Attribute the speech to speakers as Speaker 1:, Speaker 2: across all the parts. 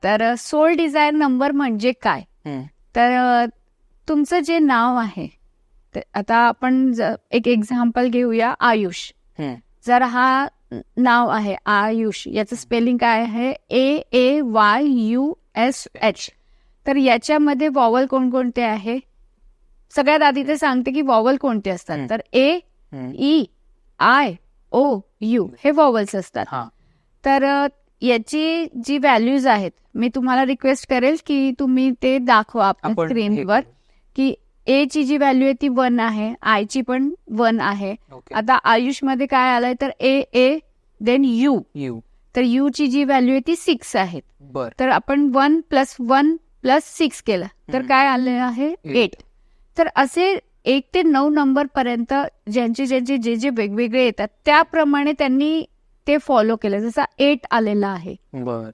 Speaker 1: तर soul desire number म्हणजे काय? तर तुमचं जे नाव आहे, आता आपण एक एक्झाम्पल घेऊया, आयुष. जर हा नाव आहे आयुष, याचं स्पेलिंग काय आहे? AAYUSH. तर याच्यामध्ये वॉवल कोणकोणते आहे? सगळ्यात आधी ते सांगते की वॉवल कोणते असतात. तर AEIOU हे वॉवल्स असतात. तर याची जी व्हॅल्यूज आहेत, मी तुम्हाला रिक्वेस्ट करेल की तुम्ही ते दाखवा आपल्या स्क्रीनवर, की ए ची जी व्हॅल्यू आहे ती 1 आहे, आय ची पण 1 आहे. आता आयुष मध्ये काय आलंय? तर A देन यू. तर यू ची जी व्हॅल्यू आहे ती 6 आहे. तर आपण 1 + 1 + 6 केलं तर काय आले आहे? 8. तर असे 1 ते 9 नंबर पर्यंत ज्यांचे जे वेगवेगळे येतात त्याप्रमाणे त्यांनी ते फॉलो केलं. जसा 8 आलेला आहे,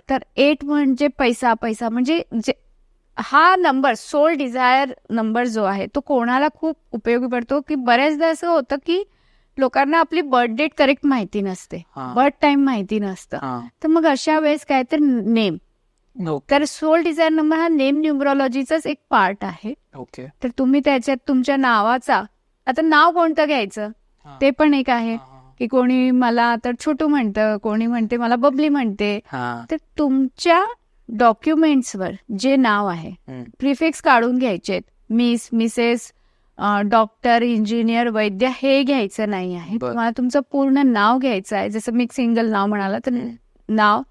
Speaker 1: तर 8 म्हणजे पैसा म्हणजे हा नंबर सोल डिझायर नंबर जो आहे तो कोणाला खूप उपयोगी पडतो, की बऱ्याचदा असं होतं की लोकांना आपली बर्थ डेट करेक्ट माहिती नसते, बर्थ टाइम माहिती नसतं. तर मग अशा वेळेस काय, तर नेम. तर सोल डिझायर नंबर हा नेम न्यूमरोलॉजीचाच एक पार्ट आहे. तर तुम्ही त्याच्यात तुमच्या नावाचा, आता नाव कोणतं घ्यायचं ते पण एक आहे, की कोणी मला आता छोटू म्हणतं, कोणी म्हणते मला बबली म्हणते. तर तुमच्या डॉक्युमेंट्सवर जे नाव आहे प्रिफिक्स काढून घ्यायचे. मिस, मिसेस, डॉक्टर, इंजिनियर, वैद्य हे घ्यायचं नाही आहे. तुम्हाला तुमचं पूर्ण नाव घ्यायचं आहे. जसं मी सिंगल नाव म्हणाला तर नाव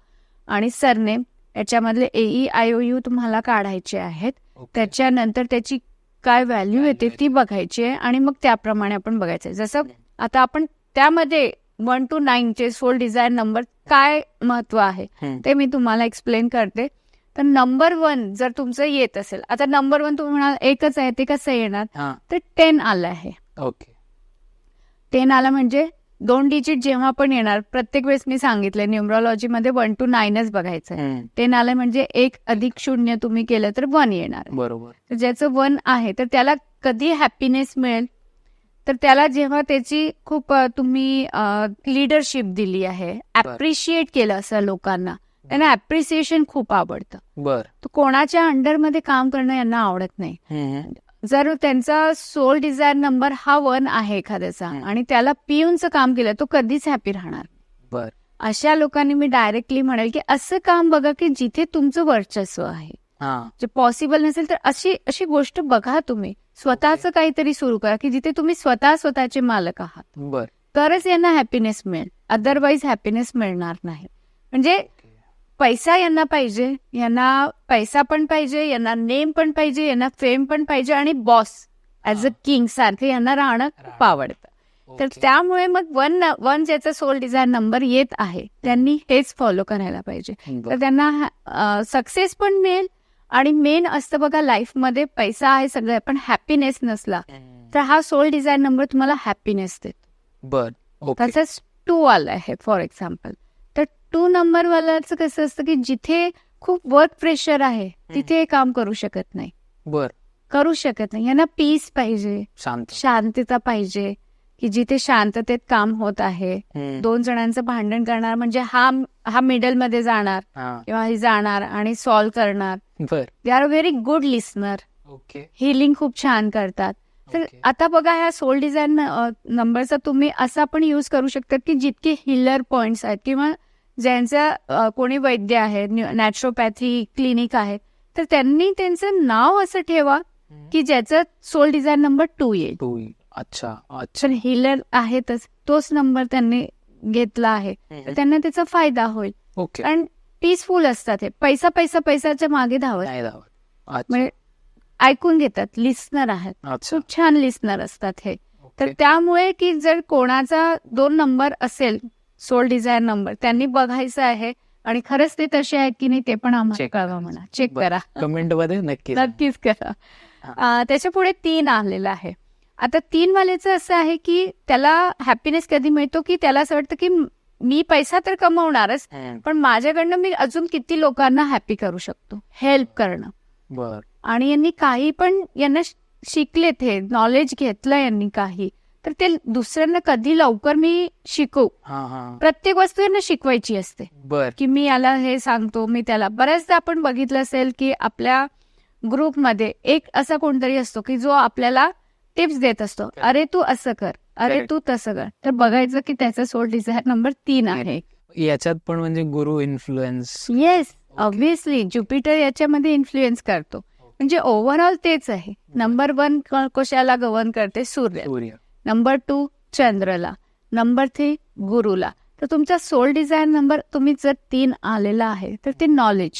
Speaker 1: आणि सरनेम, याच्यामधले AEIOU तुम्हाला काढायचे आहेत. त्याच्यानंतर त्याची काय व्हॅल्यू येते ती बघायची आहे आणि मग त्याप्रमाणे आपण बघायचं आहे. जसं आता आपण त्यामध्ये 1 to 9 चे सोल डिझायर नंबर काय महत्व आहे ते मी तुम्हाला एक्सप्लेन करते. तर नंबर 1 जर तुमचं येत असेल, आता नंबर 1 तुम्ही म्हणाल एकच आहे, ते कसं येणार? तर 10 आलं आहे. 10 आलं म्हणजे 2 डिजिट जेव्हा पण येणार, प्रत्येक वेळेस मी सांगितलंय न्यूमरोलॉजीमध्ये 1 to 9च बघायचं. 10 आलं म्हणजे 1 + 0 तुम्ही केलं तर 1 येणार. बरोबर. तर ज्याचं 1 आहे तर त्याला कधी हॅपीनेस मिळेल? तर त्याला जेव्हा त्याची खूप तुम्ही लिडरशिप दिली आहे, ऍप्रिशिएट केलं असं लोकांना, त्यांना ऍप्रिसिएशन खूप आवडतं. तर कोणाच्या अंडरमध्ये काम करणं यांना आवडत नाही. जर त्यांचा सोल डिझायर नंबर हा 1 आहे एखाद्याचा आणि त्याला पिऊनचं काम केलं, तो कधीच हॅपी राहणार. अशा लोकांनी मी डायरेक्टली म्हणेल की असं काम बघा की जिथे तुमचं वर्चस्व आहे. जे पॉसिबल नसेल तर अशी गोष्ट बघा, तुम्ही स्वतःचं काहीतरी सुरू करा की जिथे तुम्ही स्वतःचे मालक आहात. तरच यांना हॅपीनेस मिळेल, अदरवाईज हॅपीनेस मिळणार नाही. म्हणजे पैसा यांना पाहिजे, यांना पैसा पण पाहिजे, यांना नेम पण पाहिजे, यांना फेम पण पाहिजे आणि बॉस ऍज अ किंग सारखे यांना राहणं खूप आवडतं. तर त्यामुळे मग 1 ज्याचा सोल डिझायर नंबर येत आहे त्यांनी हेच फॉलो करायला पाहिजे. तर त्यांना सक्सेस पण मिळेल. आणि मेन असतं बघा, लाईफमध्ये पैसा आहे सगळं, पण हॅपीनेस नसला तर हा सोल डिझायर नंबर तुम्हाला हॅपीनेस देतो. तसंच 2 आलं आहे फॉर एक्झाम्पल. तर 2 नंबरवाल्याचं कसं असतं की जिथे खूप वर्क प्रेशर आहे तिथे काम करू शकत नाही. करू शकत नाही. यांना पीस पाहिजे, शांतता पाहिजे, की जिथे शांततेत काम होत आहे. 2 जणांचं भांडण करणार म्हणजे हा मिडल मध्ये जाणार किंवा ही जाणार आणि सॉल्व्ह करणार. They are very good listener. Healing खूप छान करतात. तर आता बघा, ह्या सोल डिझायर नंबरचा तुम्ही असा पण यूज करू शकतात की जितके हिलर पॉइंट्स आहेत किंवा ज्यांचा कोणी वैद्य आहेत, नॅचरोपॅथी क्लिनिक आहेत, तर त्यांनी त्यांचं नाव असं ठेवा की ज्याचं सोल डिझायर नंबर 2 येईल.
Speaker 2: अच्छा.
Speaker 1: हिलर आहेतच, तोच नंबर त्यांनी घेतला आहे, तर त्यांना त्याचा फायदा होईल. कारण पीसफुल असतात हे, पैसाच्या मागे धावत म्हणजे ऐकून घेतात, लिस्नर आहेत, खूप छान लिस्नर असतात हे. तर त्यामुळे की जर कोणाचा 2 नंबर असेल सोल डिझायर नंबर, त्यांनी बघायचं आहे आणि खरंच ते तसे आहेत की नाही ते पण आम्हाला म्हणा, चेक करा,
Speaker 2: कमेंट मध्ये
Speaker 1: नक्कीच करा. त्याच्या पुढे 3 आलेलं आहे. आता 3 वाल्याचं असं आहे की त्याला हॅपीनेस कधी मिळतो की त्याला असं वाटतं की मी पैसा तर कमवणारच, पण माझ्याकडनं मी अजून किती लोकांना हॅपी करू शकतो, हेल्प करणं. आणि यांनी काही पण यांना शिकलेत, हे नॉलेज घेतलं यांनी काही, तर ते दुसऱ्यांना कधी लवकर मी शिकवू, प्रत्येक वस्तू यांना शिकवायची असते. की मी याला हे सांगतो, मी त्याला. बऱ्याचदा आपण बघितलं असेल की आपल्या ग्रुपमध्ये एक असा कोणतरी असतो की जो आपल्याला टिप्स देत असतो, अरे तू असं कर, अरे तू तसं कर. तर बघायचं की त्याचा सोल डिझायर नंबर 3 आहे.
Speaker 2: याच्यात पण म्हणजे गुरु इन्फ्लुएन्स.
Speaker 1: येस, ऑब्व्हियसली ज्युपिटर याच्यामध्ये इन्फ्लुएन्स करतो. म्हणजे ओव्हरऑल तेच आहे. नंबर 1 कशाला गव्हर्न करते? सूर्य. नंबर 2 चंद्रला. नंबर 3 गुरुला. तर तुमचा सोल डिझायर नंबर तुम्ही जर 3 आलेला आहे तर ते नॉलेज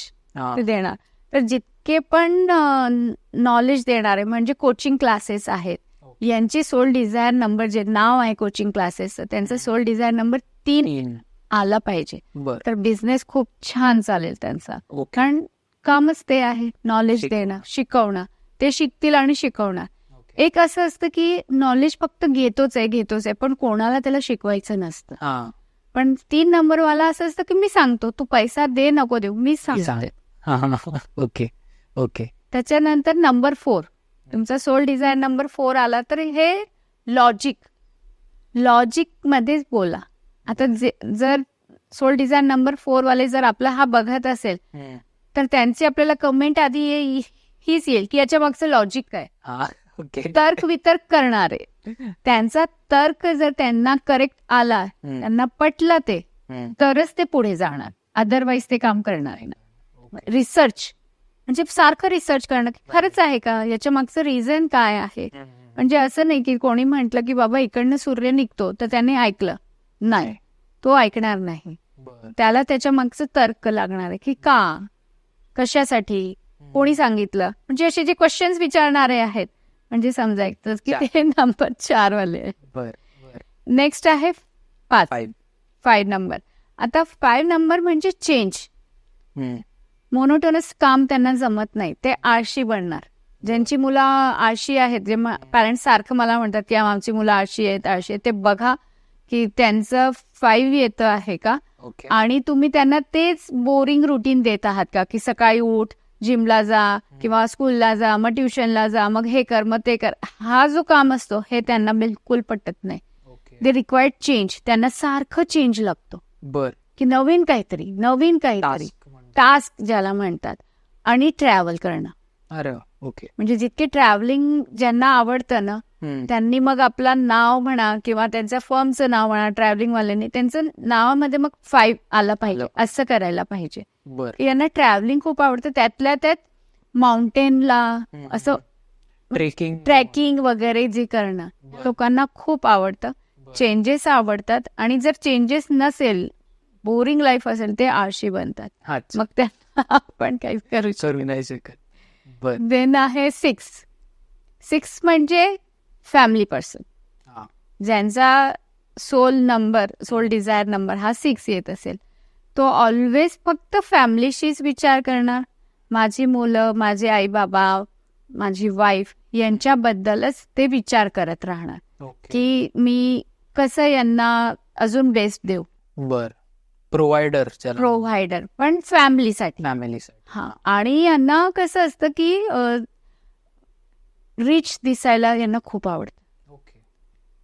Speaker 1: देणार. तर जितके पण नॉलेज देणारे म्हणजे कोचिंग क्लासेस आहेत, यांची सोल डिझायर नंबर जे नाव आहे कोचिंग क्लासेसचं, त्यांचा सोल डिझायर नंबर 3 आला पाहिजे. तर बिझनेस खूप छान चालेल त्यांचा. कारण कामच ते आहे, नॉलेज देणं, शिकवणं. ते शिकतील आणि शिकवणार. एक असं असतं की नॉलेज फक्त घेतोच आहे, पण कोणाला त्याला शिकवायचं नसतं. पण 3 नंबरवाला असं असतं की मी सांगतो, तू पैसा दे नको देऊ, मी सांगते.
Speaker 2: ओके.
Speaker 1: त्याच्यानंतर नंबर 4, तुमचा सोल डिझायर नंबर 4 आला तर हे लॉजिक मध्येच बोला. आता जर सोल डिझायर नंबर 4 वाले जर आपला हा बघत असेल तर त्यांची आपल्याला कमेंट आधी हीच येईल की याच्या मागचं लॉजिक काय. तर्क वितर्क करणारे, त्यांचा तर्क जर त्यांना करेक्ट आला, त्यांना पटलं ते, तरच ते पुढे जाणार. अदरवाईज ते काम करणार आहे ना. रिसर्च म्हणजे सारखं रिसर्च करणं, खरंच आहे का, याच्या मागचं रिझन काय आहे. म्हणजे असं नाही की कोणी म्हटलं की बाबा इकडनं सूर्य निघतो तर त्याने ऐकलं नाही, तो ऐकणार नाही. त्याला त्याच्या मागचं तर्क लागणार आहे की का, कशासाठी, कोणी सांगितलं. म्हणजे असे जे क्वेश्चन्स विचारणारे आहेत, म्हणजे समजायचं की ते नंबर 4 वाले. नेक्स्ट आहे 5 नंबर. आता 5 नंबर म्हणजे चेंज. मोनोटोनस काम त्यांना जमत नाही, ते आळशी बनणार. ज्यांची मुलं आळशी आहेत, जे पॅरेंट्स सारखं मला म्हणतात की आमची मुलं आळशी आहेत, ते बघा की त्यांचं 5 येतं आहे का, आणि तुम्ही त्यांना तेच बोरिंग रुटीन देत आहात का, की सकाळी उठ, जिमला जा किंवा स्कूलला जा, मग ट्युशनला जा, मग हे कर, मग ते कर. हा जो काम असतो हे त्यांना बिलकुल पटत नाही. They required change. त्यांना सारखं चेंज लागतो, की नवीन काहीतरी टास्क ज्याला म्हणतात. आणि ट्रॅव्हल करणं. म्हणजे जितके ट्रॅव्हलिंग ज्यांना आवडतं ना, त्यांनी मग आपला नाव म्हणा किंवा त्यांच्या फर्मचं नाव म्हणा, ट्रॅव्हलिंग वाल्यांनी त्यांचं नावामध्ये मग 5 आलं पाहिजे, असं करायला पाहिजे. यांना ट्रॅव्हलिंग खूप आवडतं, त्यातल्या त्यात माउंटेनला असं ट्रेकिंग वगैरे जे करणं लोकांना खूप आवडतं. चेंजेस आवडतात, आणि जर चेंजेस नसेल, बोरिंग लाईफ असेल, ते आळशी बनतात. मग त्यांना आपण काही करू
Speaker 2: नाही शकत.
Speaker 1: देन आहे 6 म्हणजे फॅमिली पर्सन. ज्यांचा सोल डिझायर नंबर हा 6 येत असेल, तो ऑलवेज फक्त फॅमिलीशीच विचार करणार. माझी मुलं, माझे आई बाबा, माझी वाईफ यांच्याबद्दलच ते विचार करत राहणार की मी कसं यांना अजून बेस्ट देऊ. प्रोव्हायडर पण फॅमिलीसाठी. हा. आणि यांना कसं असतं की रिच दिसायला यांना खूप आवडतं.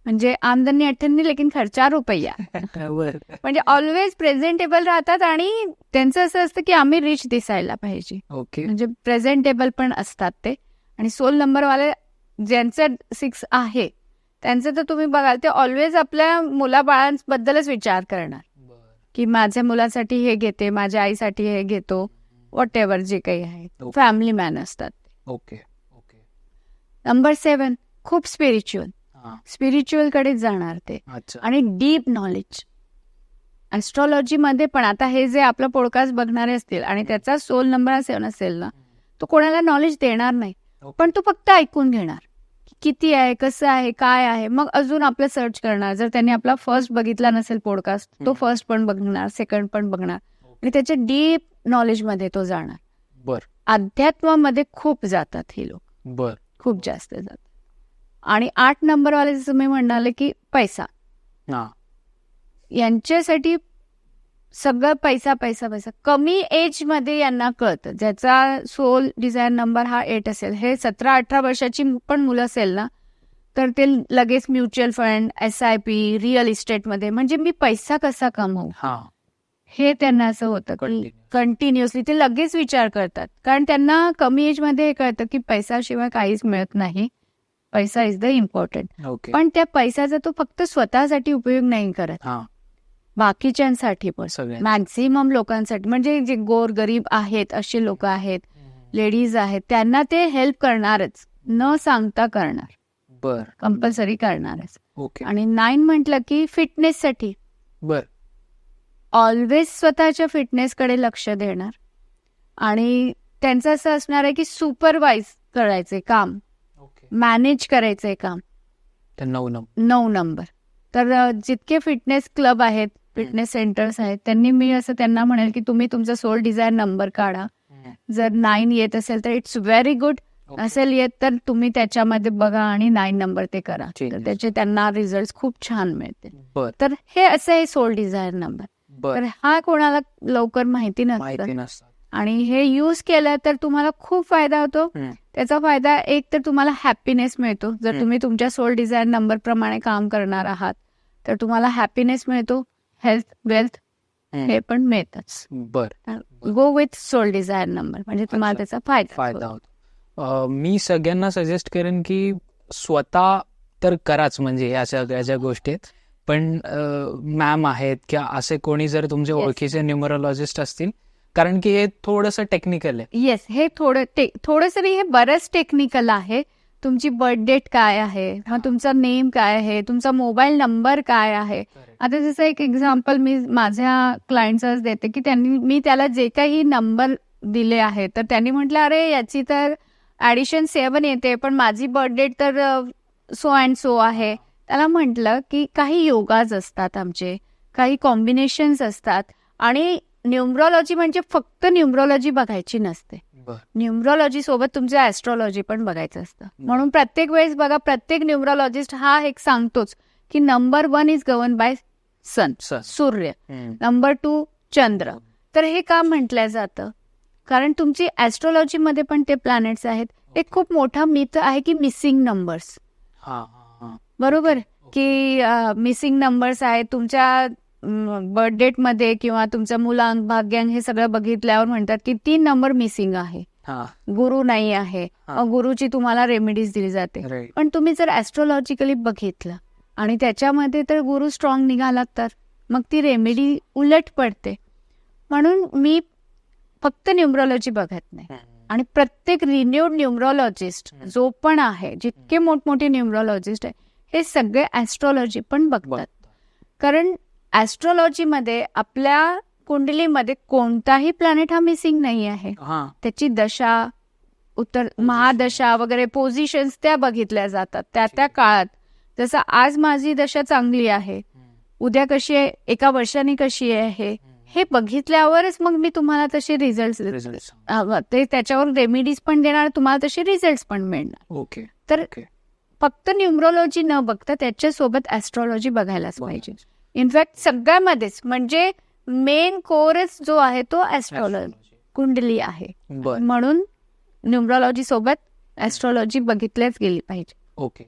Speaker 1: म्हणजे आमदनी 98 लेकिन खर्चा रुपया. म्हणजे ऑलवेज प्रेझेंटेबल राहतात, आणि त्यांचं असं असतं की आम्ही रिच दिसायला पाहिजे. म्हणजे प्रेझेंटेबल पण असतात ते. आणि सोल नंबरवाले ज्यांचं 6 आहे त्यांचं तर तुम्ही बघाल, ते ऑलवेज आपल्या मुलाबाळांबद्दलच विचार करणार की माझ्या मुलासाठी हे घेते, माझ्या आईसाठी हे घेतो, व्हॉट एव्हर जे काही आहे. फॅमिली मॅन असतात. नंबर 7 खूप स्पिरिच्युअल कडे जाणार ते. आणि डीप नॉलेज ऍस्ट्रॉलॉजी मध्ये पण. आता हे जे आपलं पॉडकास्ट बघणारे असतील आणि त्याचा सोल नंबर 7 असेल ना, तो कोणाला नॉलेज देणार नाही, पण तो फक्त ऐकून घेणार, किती आहे, कसं आहे, काय आहे. मग अजून आपलं सर्च करणार. जर त्यांनी आपला फर्स्ट बघितला नसेल पॉडकास्ट, तो फर्स्ट पण बघणार, सेकंड पण बघणार, आणि त्याच्या डीप नॉलेज मध्ये तो जाणार. अध्यात्मामध्ये खूप जातात हे लोक, खूप जास्त जातात. आणि 8 नंबरवाले जसं मी म्हणाले की पैसा, यांच्यासाठी सगळं पैसा. कमी एज मध्ये यांना कळतं. ज्याचा सोल डिझायर नंबर हा 8 असेल, हे 17-18 वर्षाची पण मुलं असेल ना, तर ते लगेच म्युच्युअल फंड, SIP, रिअल इस्टेटमध्ये, म्हणजे मी पैसा कसा कमवू, हे त्यांना असं होतं की कंटिन्युअसली ते लगेच विचार करतात. कारण त्यांना कमी एजमध्ये हे कळतं की पैशाशिवाय काहीच मिळत नाही, पैसा इज द इम्पॉर्टंट. पण त्या पैशाचा तो फक्त स्वतःसाठी उपयोग नाही करत, बाकीच्यांसाठी पण, मॅक्झिमम लोकांसाठी. म्हणजे जे गोर गरीब आहेत असे लोक आहेत, लेडीज आहेत, त्यांना ते हेल्प करणारच, न सांगता करणार, कंपल्सरी करणारच. आणि 9 म्हटलं की फिटनेससाठी ऑलवेज स्वतःच्या फिटनेसकडे लक्ष देणार. आणि त्यांचं असं असणार आहे की सुपरवाइज करायचे काम, मॅनेज करायचंय काम. 9 नंबर. तर जितके फिटनेस क्लब आहेत, फिटनेस सेंटर्स आहेत, त्यांनी मी असं त्यांना म्हणेल की तुम्ही तुमचा सोल डिझायर नंबर काढा. जर 9 येत असेल तर इट्स व्हेरी गुड, असेल येत तर तुम्ही त्याच्यामध्ये बघा आणि 9 नंबर ते करा, तर त्याचे त्यांना रिझल्ट खूप छान मिळतील. तर हे असं आहे सोल डिझायर नंबर. तर हा कोणाला लवकर माहिती नसतं, आणि हे यूज केलं तर तुम्हाला खूप फायदा होतो. त्याचा फायदा एक तर तुम्हाला हॅपीनेस मिळतो. जर तुम्ही तुमच्या सोल डिझायर नंबर प्रमाणे काम करणार आहात तर तुम्हाला हॅपीनेस मिळतो, हेल्थ, वेल्थ हे पण मिळतच. Go with soul desire number, म्हणजे तुम्हाला त्याचा फायदा
Speaker 2: होतो. मी सगळ्यांना सजेस्ट करेन की स्वतः तर कराच, म्हणजे या सगळ्या गोष्टी. पण मॅम आहेत किंवा असे कोणी जर तुमचे ओळखीचे न्यूमरोलॉजिस्ट असतील, कारण की हे थोडंसं टेक्निकल आहे.
Speaker 1: येस, हे थोडंसं हे बरंच टेक्निकल आहे. तुमची बर्थ डेट काय आहे, मग तुमचा नेम काय आहे, तुमचा मोबाईल नंबर काय आहे. आता जसं एक एक्झाम्पल मी माझ्या क्लायंटच देते की मी त्याला जे काही नंबर दिले आहेत तर त्यांनी म्हटलं अरे याची तर ॲडिशन 7 येते, पण माझी बर्थ डेट तर सो अँड सो आहे. त्याला म्हटलं की काही योगाज असतात आमचे, काही कॉम्बिनेशन्स असतात, आणि न्यूमरॉलॉजी म्हणजे फक्त न्यूमरॉलॉजी बघायची नसते, न्यूमरॉलॉजी सोबत तुमचं ॲस्ट्रॉलॉजी पण बघायचं असतं. म्हणून प्रत्येक वेळेस बघा, प्रत्येक न्यूमरॉलॉजिस्ट हा एक सांगतोच की नंबर 1 इज गव्हर्न बाय सन, सूर्य, नंबर 2 चंद्र. तर हे का म्हटलं जातं, कारण तुमची ॲस्ट्रॉलॉजीमध्ये पण ते प्लॅनेट्स आहेत. एक खूप मोठा मिथ आहे की मिसिंग नंबर्स, बरोबर, की मिसिंग नंबर्स आहेत तुमच्या बर्थ डेट मध्ये किंवा तुमचा मुलांक, भाग्यांक हे सगळं बघितल्यावर म्हणतात की 3 नंबर मिसिंग आहे, गुरु नाही आहे, गुरुची तुम्हाला रेमेडीज दिली जाते. पण तुम्ही जर ॲस्ट्रॉलॉजिकली बघितलं आणि त्याच्यामध्ये तर गुरु स्ट्रॉंग निघाला तर मग ती रेमेडी उलट पडते. म्हणून मी फक्त न्यूमरॉलॉजी बघत नाही, आणि प्रत्येक रिन्यूड न्यूमरॉलॉजिस्ट जो पण आहे, जितके मोठमोठे न्यूमरॉलॉजिस्ट आहे, हे सगळे ॲस्ट्रॉलॉजी पण बघतात. कारण ॲस्ट्रॉलॉजीमध्ये आपल्या कुंडलीमध्ये कोणताही प्लॅनेट हा मिसिंग नाही आहे. त्याची दशा, महादशा वगैरे पोझिशन्स त्या बघितल्या जातात त्या काळात. जसं आज माझी दशा चांगली आहे, उद्या कशी आहे, एका वर्षाने कशी आहे, हे बघितल्यावरच मग मी तुम्हाला तसे रिझल्ट ते त्याच्यावर रेमेडीज पण देणार, तुम्हाला तसे रिझल्ट पण मिळणार. तर फक्त न्यूमरॉलॉजी न बघता त्याच्यासोबत ॲस्ट्रॉलॉजी बघायलाच पाहिजे. इनफॅक्ट सगळ्यामध्येच, म्हणजे मेन कोरच जो आहे तो ॲस्ट्रॉलॉजी, कुंडली आहे. म्हणून न्यूमरॉलॉजी सोबत ॲस्ट्रॉलॉजी बघितल्याच गेली पाहिजे.